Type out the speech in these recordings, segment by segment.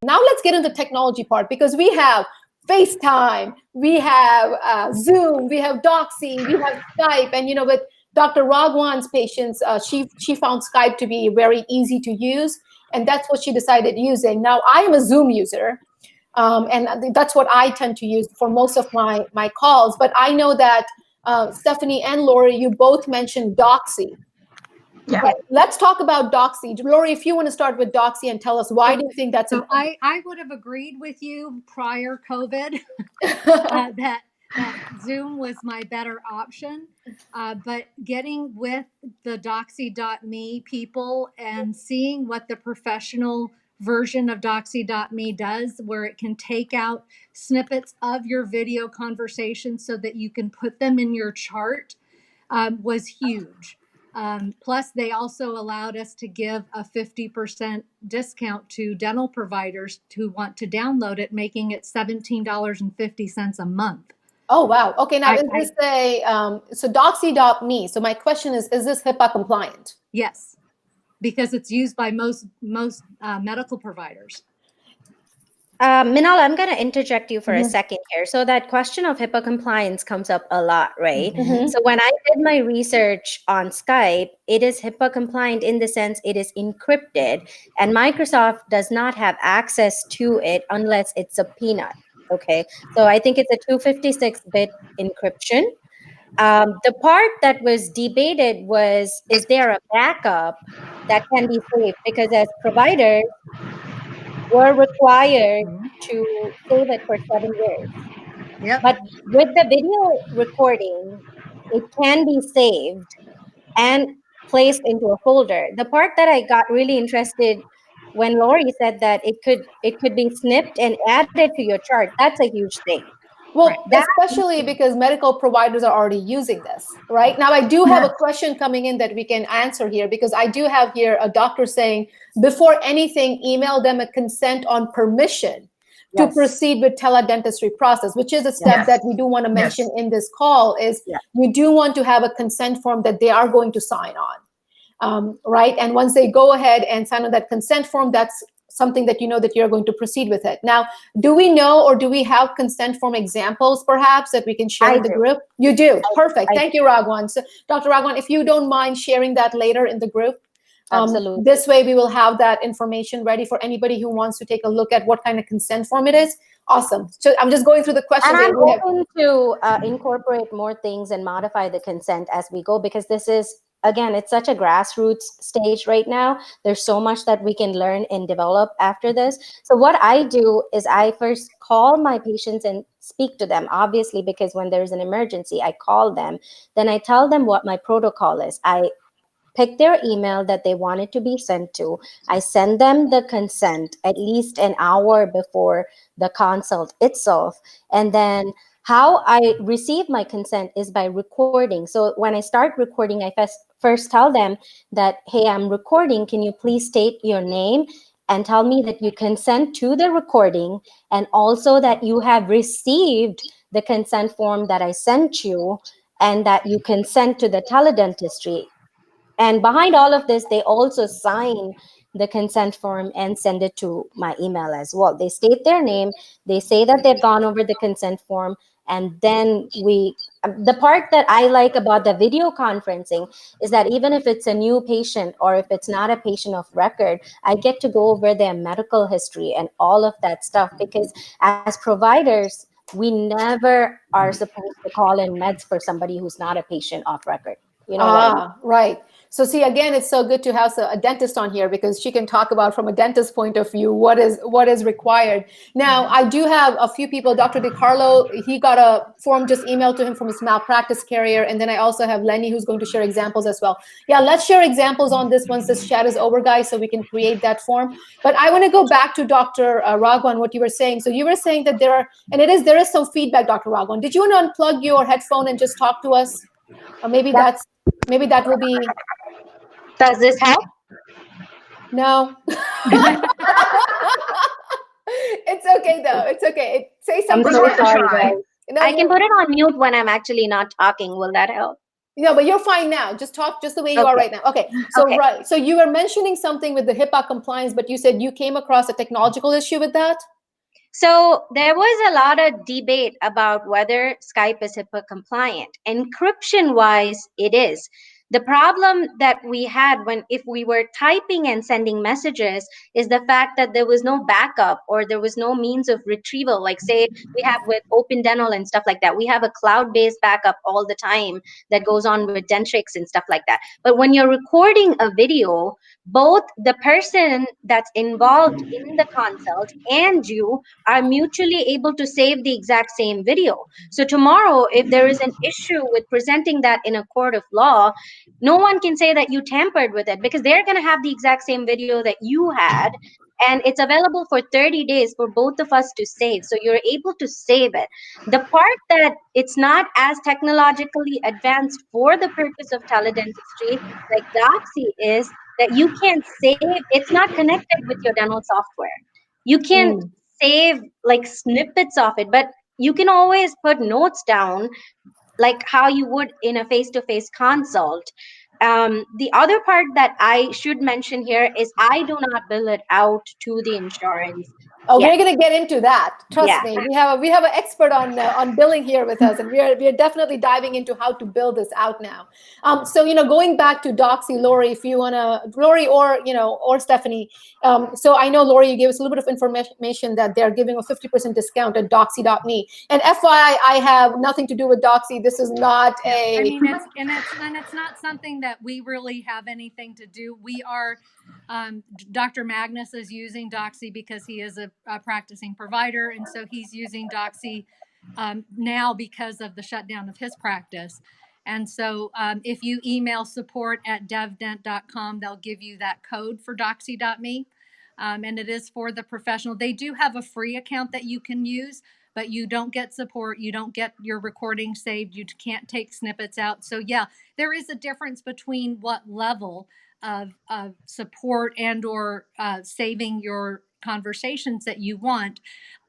Now let's get into the technology part, because we have FaceTime, we have Zoom, we have Doxy, we have Skype, and with Dr. Raghuvan's patients, she found Skype to be very easy to use, and that's what she decided using. Now I am a Zoom user, and that's what I tend to use for most of my calls. But I know that Stephanie and Lori, you both mentioned Doxy. Yeah. But let's talk about Doxy. Lori, if you want to start with Doxy and tell us why do you think that's important? I would have agreed with you prior COVID that Zoom was my better option. But getting with the Doxy.me people and seeing what the professional version of Doxy.me does, where it can take out snippets of your video conversation so that you can put them in your chart, was huge. Plus, they also allowed us to give a 50% discount to dental providers who want to download it, making it $17.50 a month. Oh, wow. Okay, now is this so Doxy.me. So my question is this HIPAA compliant? Yes, because it's used by most medical providers. Minal, I'm going to interject you for a second here. So that question of HIPAA compliance comes up a lot, right? So when I did my research on Skype, it is HIPAA compliant in the sense it is encrypted, and Microsoft does not have access to it unless it's a peanut. Okay, so I think it's a 256-bit encryption. The part that was debated was, is there a backup that can be saved? Because as providers, we're required to save it for 7 years. Yep. But with the video recording, it can be saved and placed into a folder. The part that I got really interested when Lori said that it could be snipped and added to your chart. That's a huge thing. Well, especially because medical providers are already using this, right? Now, I do have a question coming in that we can answer here, because I do have here a doctor saying, before anything, email them a consent on permission to proceed with teledentistry process, which is a step that we do want to mention in this call, is you do want to have a consent form that they are going to sign on, right? And once they go ahead and sign on that consent form, that's something that you know that you're going to proceed with it. Now, do we know, or do we have consent form examples perhaps that we can share with the group? You do. Perfect. Thank you, Raghuvan. So Dr. Raghuvan, if you don't mind sharing that later in the group, absolutely. This way we will have that information ready for anybody who wants to take a look at what kind of consent form it is. Awesome. So I'm just going through the questions. And I'm hoping to incorporate more things and modify the consent as we go, because this is, again, it's such a grassroots stage right now. There's so much that we can learn and develop after this. So what I do is I first call my patients and speak to them, obviously, because when there's an emergency, I call them. Then I tell them what my protocol is. I pick their email that they want it to be sent to. I send them the consent at least an hour before the consult itself. And then how I receive my consent is by recording. So when I start recording, I first tell them that, hey, I'm recording. Can you please state your name and tell me that you consent to the recording, and also that you have received the consent form that I sent you, and that you consent to the teledentistry. And behind all of this, they also sign the consent form and send it to my email as well. They state their name, they say that they've gone over the consent form, and then the part that I like about the video conferencing is that even if it's a new patient or if it's not a patient of record, I get to go over their medical history and all of that stuff, because as providers, we never are supposed to call in meds for somebody who's not a patient of record. You know what I mean? Right. So see, again, it's so good to have a dentist on here, because she can talk about, from a dentist point of view, what is required. Now, I do have a few people. Dr. DiCarlo, he got a form just emailed to him from his malpractice carrier. And then I also have Lenny, who's going to share examples as well. Yeah, let's share examples on this once this chat is over, guys, so we can create that form. But I want to go back to Dr. Raghuvan, what you were saying. So you were saying that there is some feedback, Dr. Raghuvan. Did you want to unplug your headphone and just talk to us? Or maybe that will be. Does this help? No. It's okay though. It's okay. Say something. I'm so sorry, guys. No, I can put it on mute when I'm actually not talking. Will that help? No, but you're fine now. Just talk just the way you are right now. Okay. So, Okay. right. So you were mentioning something with the HIPAA compliance, but you said you came across a technological issue with that? So there was a lot of debate about whether Skype is HIPAA compliant. Encryption wise, it is. The problem that we had if we were typing and sending messages is the fact that there was no backup or there was no means of retrieval. Like say we have with Open Dental and stuff like that. We have a cloud-based backup all the time that goes on with Dentrix and stuff like that. But when you're recording a video, both the person that's involved in the consult and you are mutually able to save the exact same video. So tomorrow, if there is an issue with presenting that in a court of law, no one can say that you tampered with it because they're going to have the exact same video that you had. And it's available for 30 days for both of us to save. So you're able to save it. The part that it's not as technologically advanced for the purpose of teledentistry, like Doxy, is that you can save, it's not connected with your dental software. You can save like snippets of it, but you can always put notes down like how you would in a face-to-face consult. The other part that I should mention here is I do not bill it out to the insurance. Oh, we're going to get into that. Trust Yeah. me. We have an expert on billing here with us, and we are definitely diving into how to build this out now. So going back to Doxy, Lori, if you wanna, Lori or or Stephanie. So I know Lori, you gave us a little bit of information that they're giving a 50% discount at Doxy.me. And FYI, I have nothing to do with Doxy. This is not a. I mean, it's not something that we really have anything to do. We are. Dr. Magnus is using Doxy because he is a practicing provider, and so he's using Doxy now because of the shutdown of his practice. And so if you email support@devdent.com, they'll give you that code for Doxy.me, and it is for the professional. They do have a free account that you can use, but you don't get support. You don't get your recording saved. You can't take snippets out. So yeah, there is a difference between what level of support and or saving your conversations that you want.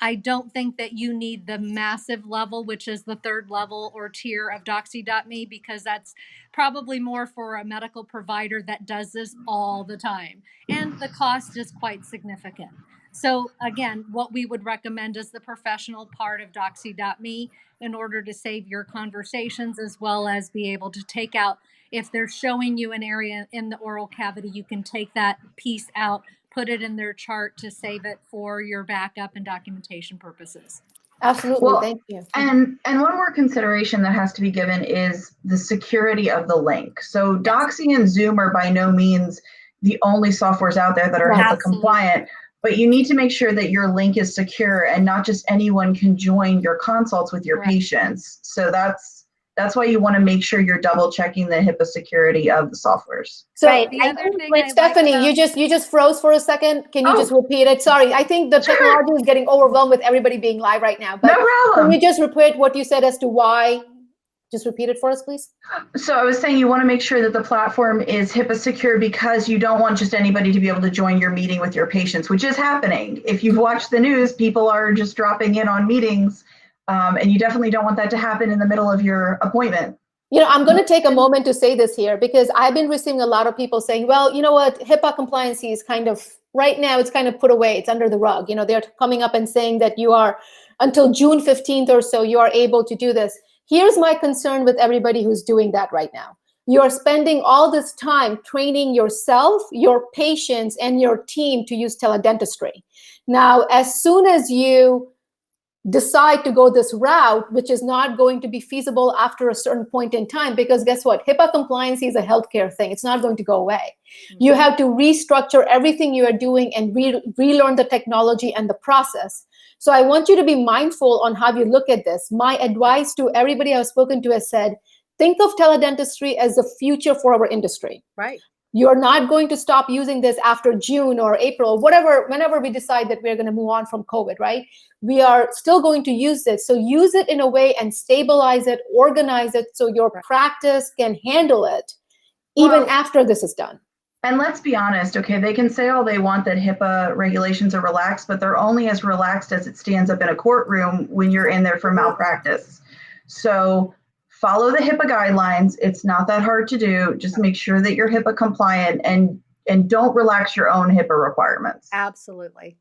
I don't think that you need the massive level, which is the third level or tier of Doxy.me, because that's probably more for a medical provider that does this all the time. And the cost is quite significant. So again, what we would recommend is the professional part of Doxy.me in order to save your conversations, as well as be able to take out, if they're showing you an area in the oral cavity, you can take that piece out, put it in their chart to save it for your backup and documentation purposes. Absolutely. Well, thank you. And one more consideration that has to be given is the security of the link. So Doxy and Zoom are by no means the only softwares out there that are HIPAA compliant, but you need to make sure that your link is secure and not just anyone can join your consults with your patients. So that's why you want to make sure you're double checking the HIPAA security of the softwares. So the other thing Stephanie, you just froze for a second. Can you just repeat it? Sorry, I think the technology is getting overwhelmed with everybody being live right now. But no problem. Can you just repeat what you said as to why? Just repeat it for us, please. So I was saying you want to make sure that the platform is HIPAA secure because you don't want just anybody to be able to join your meeting with your patients, which is happening. If you've watched the news, people are just dropping in on meetings, and you definitely don't want that to happen in the middle of your appointment. I'm going to take a moment to say this here because I've been receiving a lot of people saying, well, you know what, HIPAA compliancy is kind of, right now, it's kind of put away. It's under the rug. They're coming up and saying that you are, until June 15th or so, you are able to do this. Here's my concern with everybody who's doing that right now. You're spending all this time training yourself, your patients, and your team to use teledentistry. Now, as soon as you decide to go this route, which is not going to be feasible after a certain point in time, because guess what? HIPAA compliance is a healthcare thing. It's not going to go away. You have to restructure everything you are doing and relearn the technology and the process. So I want you to be mindful on how you look at this. My advice to everybody I've spoken to has said, think of teledentistry as the future for our industry. Right. You're not going to stop using this after June or April, whatever, whenever we decide that we're going to move on from COVID, right? We are still going to use this. So use it in a way and stabilize it, organize it so your practice can handle it even after this is done. And let's be honest, okay, they can say all they want that HIPAA regulations are relaxed, but they're only as relaxed as it stands up in a courtroom when you're in there for malpractice. So follow the HIPAA guidelines. It's not that hard to do. Just make sure that you're HIPAA compliant and don't relax your own HIPAA requirements. Absolutely.